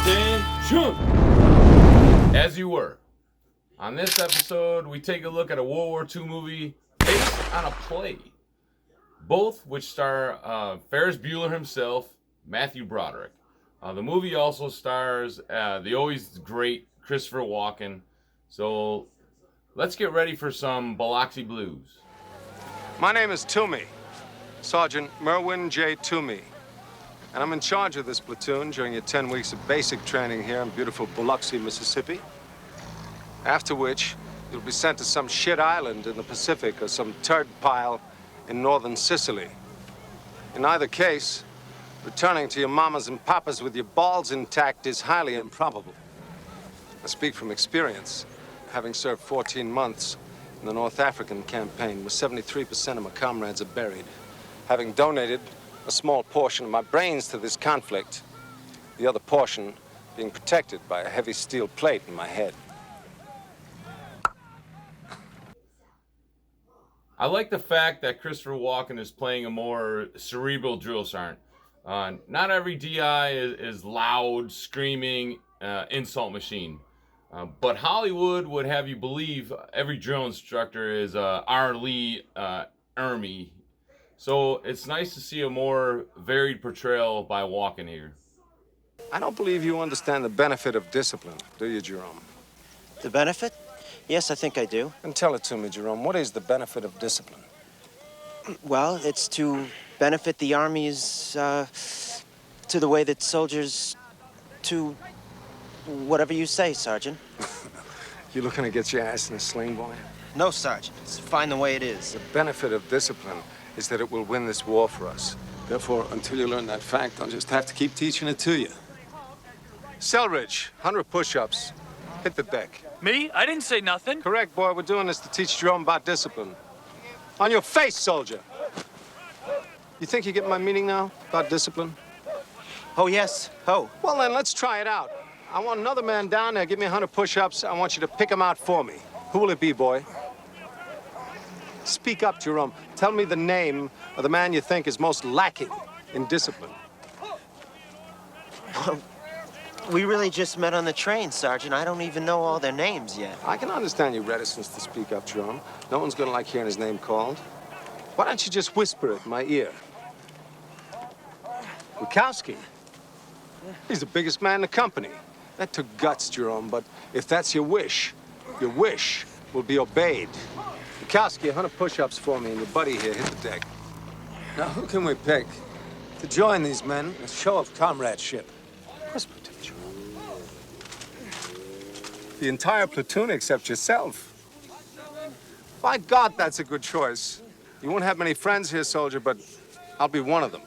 Attention! As you were. On this episode, we take a look at a World War II movie based on a play. Both which star Ferris Bueller himself, Matthew Broderick. The movie also stars the always great Christopher Walken. So let's get ready for some Biloxi Blues. My name is Toomey, Sergeant Merwin J. Toomey. And I'm in charge of this platoon during your 10 weeks of basic training here in beautiful Biloxi, Mississippi. After which, you'll be sent to some shit island in the Pacific or some turd pile in northern Sicily. In either case, returning to your mamas and papas with your balls intact is highly improbable. I speak from experience, having served 14 months in the North African campaign, where 73% of my comrades are buried. Having donated a small portion of my brains to this conflict, the other portion being protected by a heavy steel plate in my head. I like the fact that Christopher Walken is playing a more cerebral drill sergeant. Not every DI is loud, screaming, insult machine. But Hollywood would have you believe every drill instructor is R. Lee Ermey. So it's nice to see a more varied portrayal by Walken here. I don't believe you understand the benefit of discipline, do you, Jerome? The benefit? Yes, I think I do. And tell it to me, Jerome. What is the benefit of discipline? Well, it's to benefit the armies to the way that soldiers to whatever you say, Sergeant. You looking to get your ass in a sling, boy? No, Sergeant. It's fine the way it is. The benefit of discipline is that it will win this war for us. Therefore, until you learn that fact, I'll just have to keep teaching it to you. Selridge, 100 push-ups. Hit the deck. Me? I didn't say nothing. Correct, boy. We're doing this to teach Jerome about discipline. On your face, soldier. You think you get my meaning now about discipline? Oh, yes. Oh. Well, then, let's try it out. I want another man down there. Give me 100 push-ups. I want you to pick him out for me. Who will it be, boy? Speak up, Jerome. Tell me the name of the man you think is most lacking in discipline. We really just met on the train, Sergeant. I don't even know all their names yet. I can understand your reticence to speak up, Jerome. No one's gonna like hearing his name called. Why don't you just whisper it in my ear? Bukowski. He's the biggest man in the company. That took guts, Jerome, but if that's your wish will be obeyed. Bukowski, 100 push-ups for me, and your buddy here hit the deck. Now, who can we pick to join these men in a show of comradeship? Whisper to me, Jerome. The entire platoon except yourself. By God, that's a good choice. You won't have many friends here, soldier, but I'll be one of them.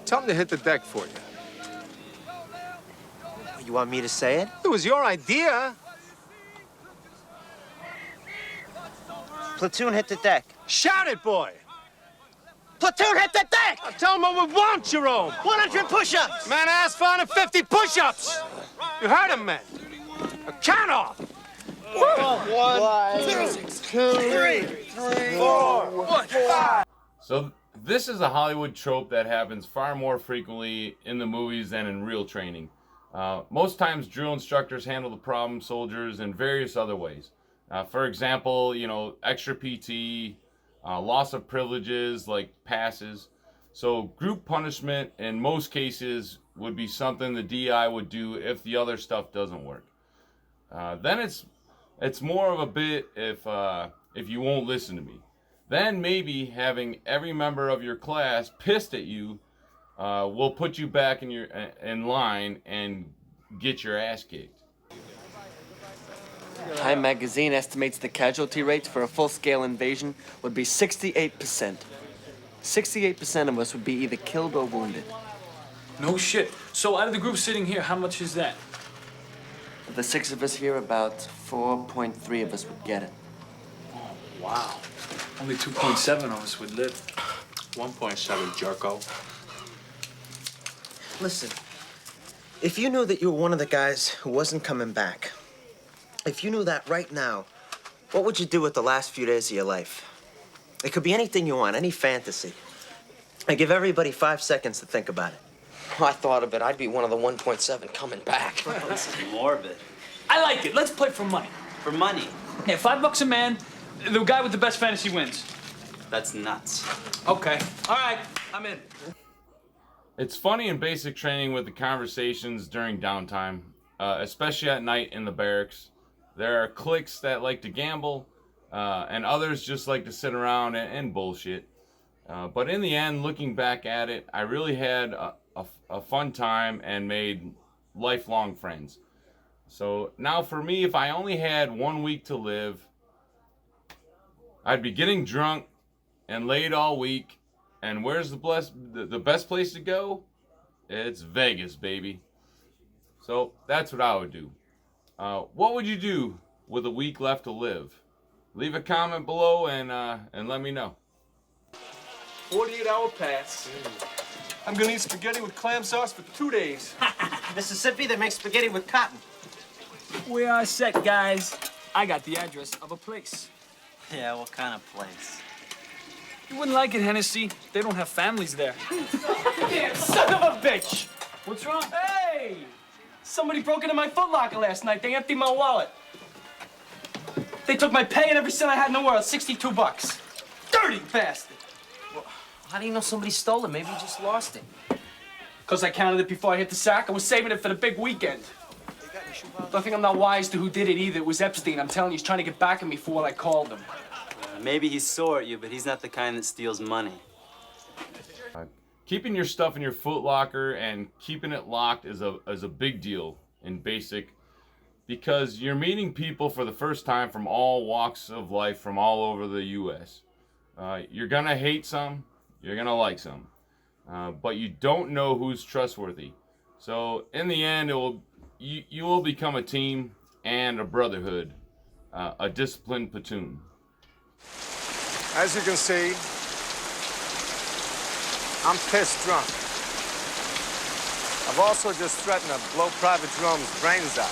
Tell them to hit the deck for you. You want me to say it? It was your idea. Platoon hit the deck. Shout it, boy. Platoon hit the deck! Tell them what we want, Jerome. 100 push-ups! Man asked for 150 push-ups. You heard him, man. A count off. One, two, three, four, five. So this is a Hollywood trope that happens far more frequently in the movies than in real training. Most times drill instructors handle the problem soldiers in various other ways. For example, extra PT, loss of privileges like passes. So group punishment in most cases would be something the DI would do if the other stuff doesn't work. Then it's more of a bit if you won't listen to me. Then maybe having every member of your class pissed at you will put you back in line and get your ass kicked. Time magazine estimates the casualty rate for a full-scale invasion would be 68%. 68% of us would be either killed or wounded. No shit. So out of the group sitting here, how much is that? Of the 6 of us here, about 4.3 of us would get it. Oh, wow. Only 2.7 of us would live. 1.7, Jerko. Listen, if you knew that you were one of the guys who wasn't coming back, if you knew that right now, what would you do with the last few days of your life? It could be anything you want, any fantasy. I give everybody 5 seconds to think about it. I thought of it. I'd be one of the 1.7 coming back. This is morbid. I like it. Let's play for money. For money. Yeah, $5 a man. The guy with the best fantasy wins. That's nuts. Okay. All right. I'm in. It's funny in basic training with the conversations during downtime, especially at night in the barracks. There are cliques that like to gamble, and others just like to sit around and bullshit. But in the end, looking back at it, I really had a fun time and made lifelong friends. So now for me, if I only had 1 week to live, I'd be getting drunk and laid all week. And where's the best place to go? It's Vegas, baby. So that's what I would do. What would you do with a week left to live? Leave a comment below and let me know. 48-hour pass. I'm gonna eat spaghetti with clam sauce for 2 days. Mississippi, they make spaghetti with cotton. We are set, guys. I got the address of a place. Yeah, what kind of place? You wouldn't like it, Hennessy. They don't have families there. Damn son of a bitch! What's wrong? Hey! Somebody broke into my Foot Locker last night. They emptied my wallet. They took my pay and every cent I had in the world, $62. Dirty bastard! How do you know somebody stole it? Maybe you just lost it. Because I counted it before I hit the sack. I was saving it for the big weekend. Don't think I'm not wise to who did it either. It was Epstein. I'm telling you, he's trying to get back at me for what I called him. Maybe he's sore at you, but he's not the kind that steals money. Keeping your stuff in your Foot Locker and keeping it locked is a big deal in basic, because you're meeting people for the first time from all walks of life from all over the U.S. You're gonna hate some, you're gonna like some, but you don't know who's trustworthy. So in the end, you will become a team and a brotherhood, a disciplined platoon. As you can see, I'm pissed drunk. I've also just threatened to blow Private Jerome's brains out.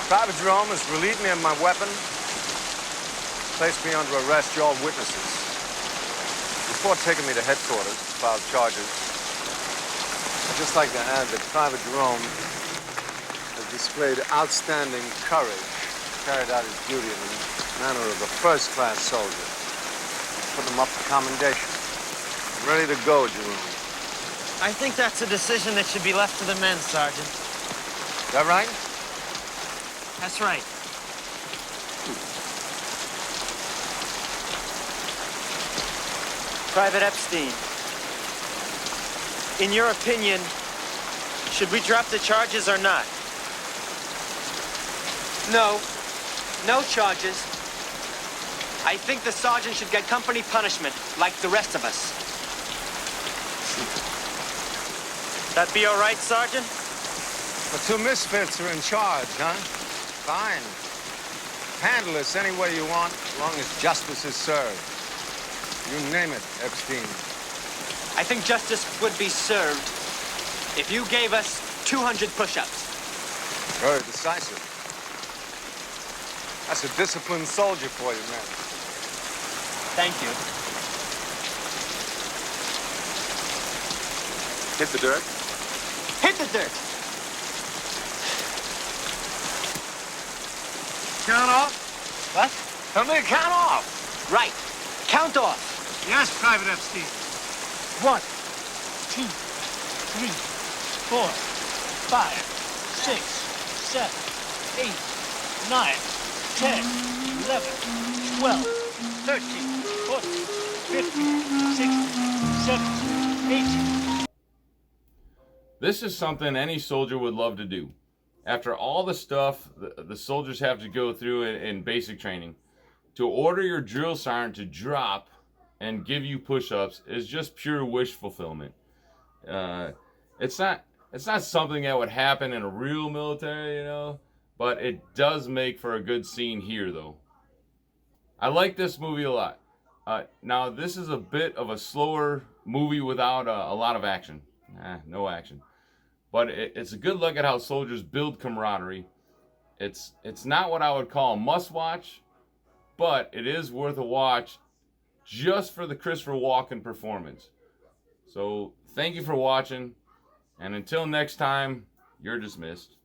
Private Jerome has relieved me of my weapon, placed me under arrest. You're all witnesses. Before taking me to headquarters to file charges, I'd just like to add that Private Jerome has displayed outstanding courage, carried out his duty in the manner of a first-class soldier. Put him up for commendation. I'm ready to go, Jerome. I think that's a decision that should be left to the men, Sergeant. Is that right? That's right. Private Epstein, in your opinion, should we drop the charges or not? No. No charges. I think the sergeant should get company punishment, like the rest of us. That be all right, Sergeant? The two misfits are in charge, huh? Fine. Handle this any way you want, as long as justice is served. You name it, Epstein. I think justice would be served if you gave us 200 push-ups. Very decisive. That's a disciplined soldier for you, man. Thank you. Hit the dirt. Hit the dirt. Count off. What? Tell me to count off. Right. Count off. Yes, Private Epstein. 1, 2, 3, 4, 5, 6, 7, 8, 9, 10, 11, 12, 13, 14, 15, 16, 17, 18. This is something any soldier would love to do. After all the stuff the soldiers have to go through in basic training, to order your drill sergeant to drop and give you push-ups is just pure wish fulfillment. It's not something that would happen in a real military, you know, but it does make for a good scene here, though. I like this movie a lot. Now, this is a bit of a slower movie without a lot of action. No action. But it's a good look at how soldiers build camaraderie. It's not what I would call a must-watch, but it is worth a watch just for the Christopher Walken performance. So thank you for watching, and until next time, you're dismissed.